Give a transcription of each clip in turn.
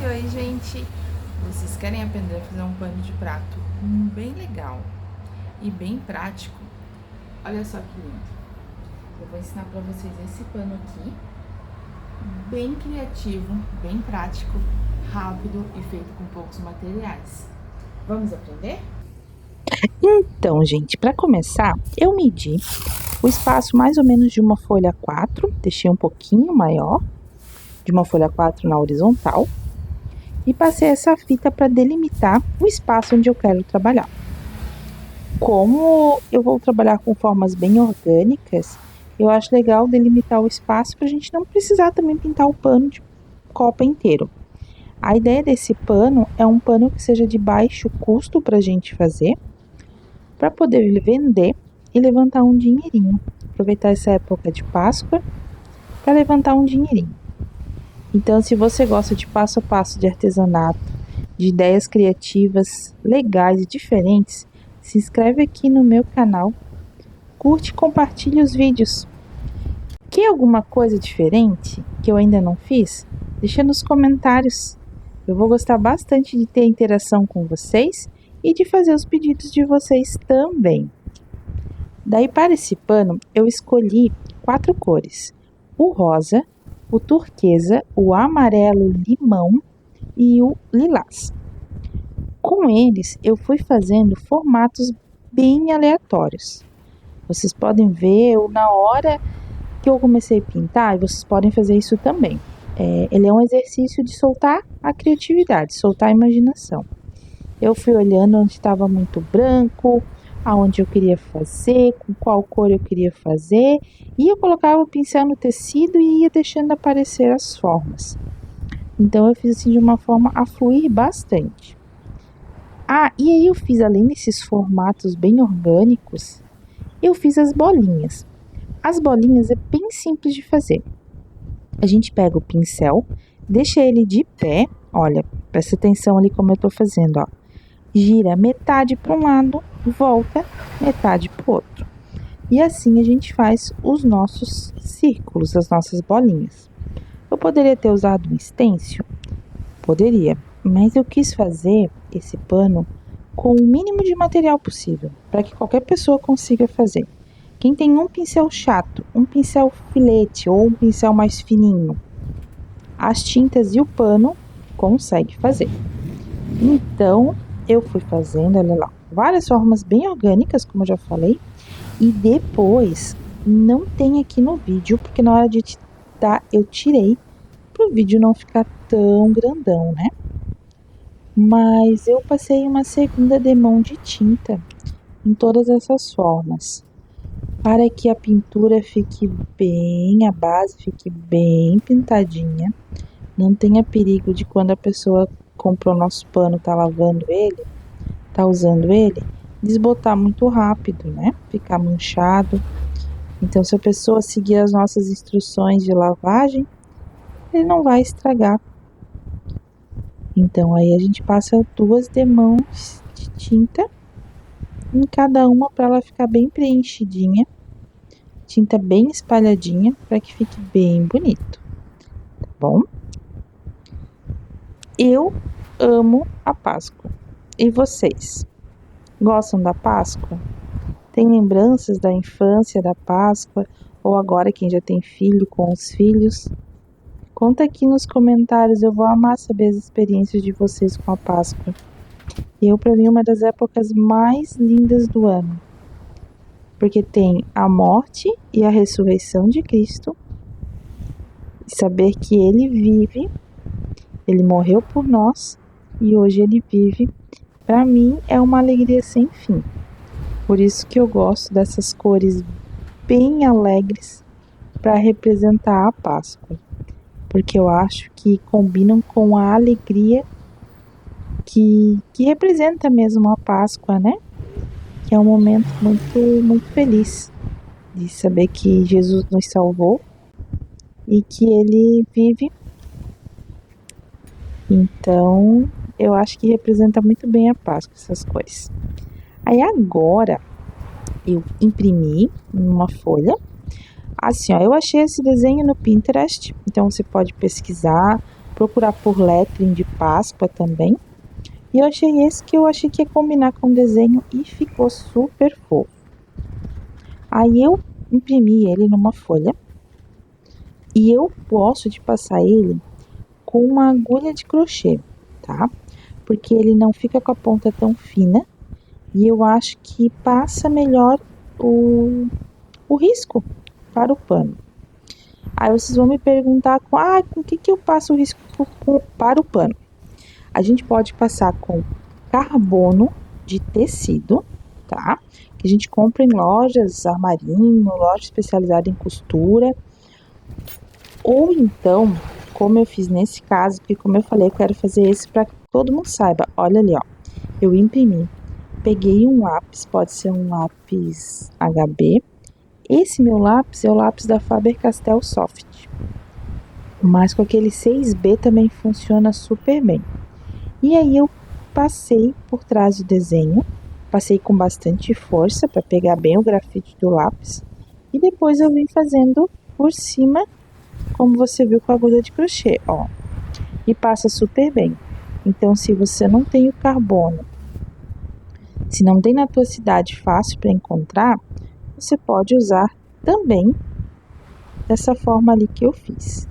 Oi, gente! Vocês querem aprender a fazer um pano de prato bem legal e bem prático? Olha só que lindo! Eu vou ensinar pra vocês esse pano aqui, bem criativo, bem prático, rápido e feito com poucos materiais. Vamos aprender? Então, gente, para começar, eu medi o espaço mais ou menos de uma folha 4, deixei um pouquinho maior, de uma folha 4 na horizontal, e passei essa fita para delimitar o espaço onde eu quero trabalhar. Como eu vou trabalhar com formas bem orgânicas, eu acho legal delimitar o espaço para a gente não precisar também pintar o pano de copa inteiro. A ideia desse pano é um pano que seja de baixo custo para a gente fazer, para poder vender e levantar um dinheirinho. Aproveitar essa época de Páscoa para levantar um dinheirinho. Então, se você gosta de passo a passo de artesanato, de ideias criativas, legais e diferentes, se inscreve aqui no meu canal, curte e compartilhe os vídeos. Quer alguma coisa diferente que eu ainda não fiz? Deixa nos comentários. Eu vou gostar bastante de ter interação com vocês e de fazer os pedidos de vocês também. Daí, para esse pano, eu escolhi 4 cores: o rosa, o turquesa, o amarelo limão e o lilás. Com eles, eu fui fazendo formatos bem aleatórios. Vocês podem ver, na hora que eu comecei a pintar, e vocês podem fazer isso também. Ele é um exercício de soltar a criatividade, soltar a imaginação. Eu fui olhando onde estava muito branco, aonde eu queria fazer, com qual cor eu queria fazer, e eu colocava o pincel no tecido e ia deixando aparecer as formas. Então eu fiz assim de uma forma a fluir bastante. E aí eu fiz, além desses formatos bem orgânicos, eu fiz as bolinhas. As bolinhas é bem simples de fazer. A gente pega o pincel, deixa ele de pé, olha, presta atenção ali como eu tô fazendo, ó. Gira metade para um lado, volta metade para o outro. E assim a gente faz os nossos círculos, as nossas bolinhas. Eu poderia ter usado um stencil? Poderia, mas eu quis fazer esse pano com o mínimo de material possível, para que qualquer pessoa consiga fazer. Quem tem um pincel chato, um pincel filete ou um pincel mais fininho, as tintas e o pano consegue fazer. Então, eu fui fazendo, olha lá, várias formas bem orgânicas, como eu já falei, e depois, não tem aqui no vídeo, porque na hora de editar eu tirei, para o vídeo não ficar tão grandão, né? Mas eu passei uma segunda demão de tinta em todas essas formas, para que a pintura fique bem, a base fique bem pintadinha, não tenha perigo de quando a pessoa comprou nosso pano, tá lavando ele, tá usando ele, desbotar muito rápido, né? Ficar manchado. Então, se a pessoa seguir as nossas instruções de lavagem, ele não vai estragar. Então, aí a gente passa 2 demãos de tinta em cada uma para ela ficar bem preenchidinha, tinta bem espalhadinha para que fique bem bonito, tá bom? Eu amo a Páscoa. E vocês? Gostam da Páscoa? Tem lembranças da infância da Páscoa? Ou agora quem já tem filho com os filhos? Conta aqui nos comentários, eu vou amar saber as experiências de vocês com a Páscoa. Para mim, uma das épocas mais lindas do ano. Porque tem a morte e a ressurreição de Cristo. E saber que Ele vive, Ele morreu por nós e hoje Ele vive. Para mim é uma alegria sem fim. Por isso que eu gosto dessas cores bem alegres para representar a Páscoa. Porque eu acho que combinam com a alegria que representa mesmo a Páscoa, né? Que é um momento muito, muito feliz de saber que Jesus nos salvou e que Ele vive. Então, eu acho que representa muito bem a Páscoa, essas cores. Aí agora, eu imprimi numa folha. Assim, ó, eu achei esse desenho no Pinterest, então você pode pesquisar, procurar por lettering de Páscoa também. E eu achei esse que eu achei que ia combinar com o desenho e ficou super fofo. Aí eu imprimi ele numa folha e eu gosto de passar ele com uma agulha de crochê, tá? Porque ele não fica com a ponta tão fina e eu acho que passa melhor o risco para o pano. Aí vocês vão me perguntar com que eu passo o risco para o pano. A gente pode passar com carbono de tecido, tá? Que a gente compra em lojas, armarinho, loja especializada em costura. Ou então, como eu fiz nesse caso, porque como eu falei, eu quero fazer esse para que todo mundo saiba. Olha ali, ó. Eu imprimi. Peguei um lápis, pode ser um lápis HB. Esse meu lápis é o lápis da Faber-Castell Soft. Mas com aquele 6B também funciona super bem. E aí eu passei por trás do desenho, passei com bastante força para pegar bem o grafite do lápis. E depois eu vim fazendo por cima, como você viu com a agulha de crochê, ó. E passa super bem. Então, se você não tem o carbono, se não tem na tua cidade fácil para encontrar, você pode usar também dessa forma ali que eu fiz.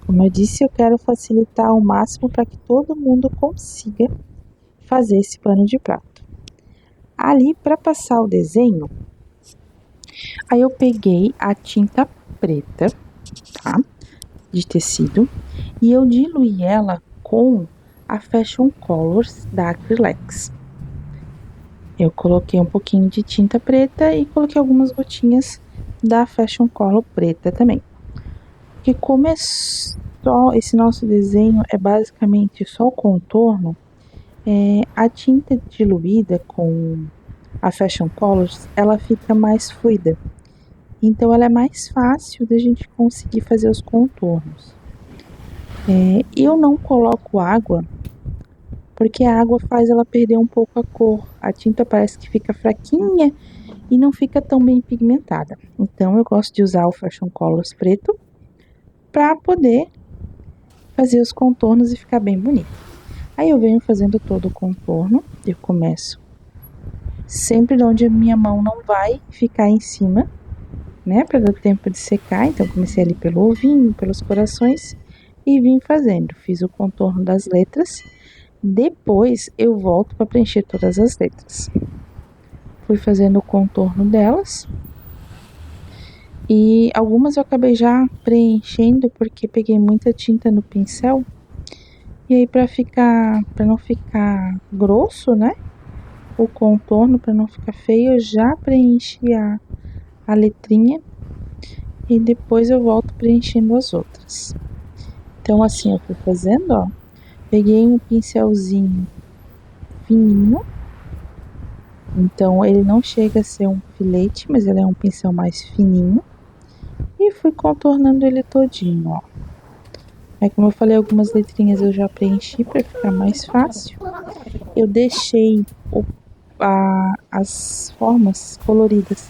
Como eu disse, eu quero facilitar ao máximo para que todo mundo consiga fazer esse pano de prato. Ali, para passar o desenho, aí eu peguei a tinta preta, tá? De tecido, e eu diluí ela com a Fashion Colors da Acrylex. Eu coloquei um pouquinho de tinta preta e coloquei algumas gotinhas da Fashion Color preta também. Porque como é só esse nosso desenho é basicamente só o contorno, a tinta diluída com a Fashion Colors, ela fica mais fluida. Então ela é mais fácil da gente conseguir fazer os contornos. Eu não coloco água, porque a água faz ela perder um pouco a cor. A tinta parece que fica fraquinha e não fica tão bem pigmentada. Então eu gosto de usar o Fashion Colors preto para poder fazer os contornos e ficar bem bonito. Aí eu venho fazendo todo o contorno, eu começo sempre de onde a minha mão não vai ficar em cima, né, para dar tempo de secar. Então comecei ali pelo ovinho, pelos corações e vim fazendo. Fiz o contorno das letras. Depois eu volto para preencher todas as letras. Fui fazendo o contorno delas. E algumas eu acabei já preenchendo porque peguei muita tinta no pincel. E aí para não ficar grosso, né? O contorno, para não ficar feio, eu já preenchi a letrinha. E depois eu volto preenchendo as outras. Então assim eu fui fazendo, ó. Peguei um pincelzinho fininho. Então ele não chega a ser um filete, mas ele é um pincel mais fininho. E fui contornando ele todinho, ó. Aí como eu falei, algumas letrinhas eu já preenchi para ficar mais fácil. Eu deixei as formas coloridas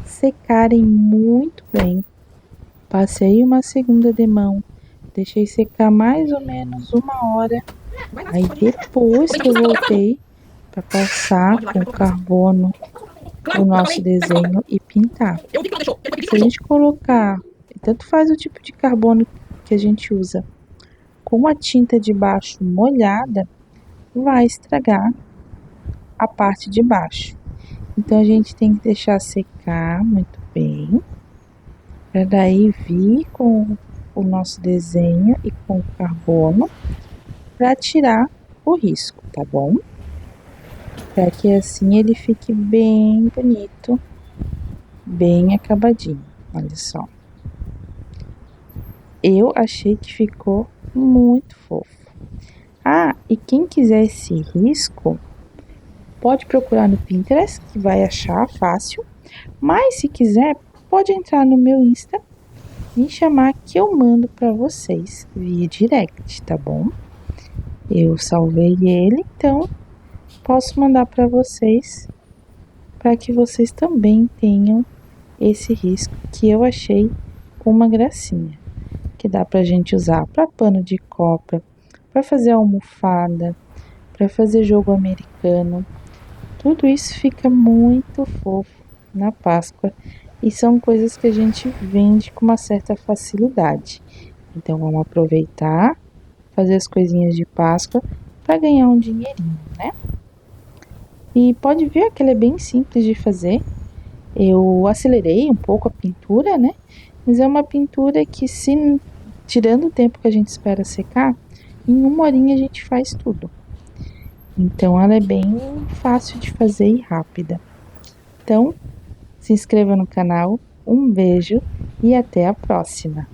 secarem muito bem. Passei uma segunda demão, deixei secar mais ou menos 1 hora. Aí depois que eu voltei para passar com carbono o nosso desenho e pintar. Se a gente colocar, tanto faz o tipo de carbono que a gente usa, com a tinta de baixo molhada, vai estragar a parte de baixo. Então a gente tem que deixar secar muito bem, para daí vir com o nosso desenho e com o carbono para tirar o risco, tá bom? Para que assim ele fique bem bonito, bem acabadinho. Olha só. Eu achei que ficou muito fofo. Ah, e quem quiser esse risco, pode procurar no Pinterest, que vai achar fácil. Mas se quiser, pode entrar no meu Insta, me chamar que eu mando para vocês via direct, tá bom? Eu salvei ele, então posso mandar para vocês, para que vocês também tenham esse risco que eu achei uma gracinha. que dá pra gente usar para pano de copa, para fazer almofada, para fazer jogo americano. Tudo isso fica muito fofo na Páscoa e são coisas que a gente vende com uma certa facilidade. Então vamos aproveitar, fazer as coisinhas de Páscoa para ganhar um dinheirinho, né? E pode ver que ela é bem simples de fazer. Eu acelerei um pouco a pintura, né? Mas é uma pintura que, se tirando o tempo que a gente espera secar, em uma horinha a gente faz tudo. Então ela é bem fácil de fazer e rápida. Então, se inscreva no canal, um beijo e até a próxima!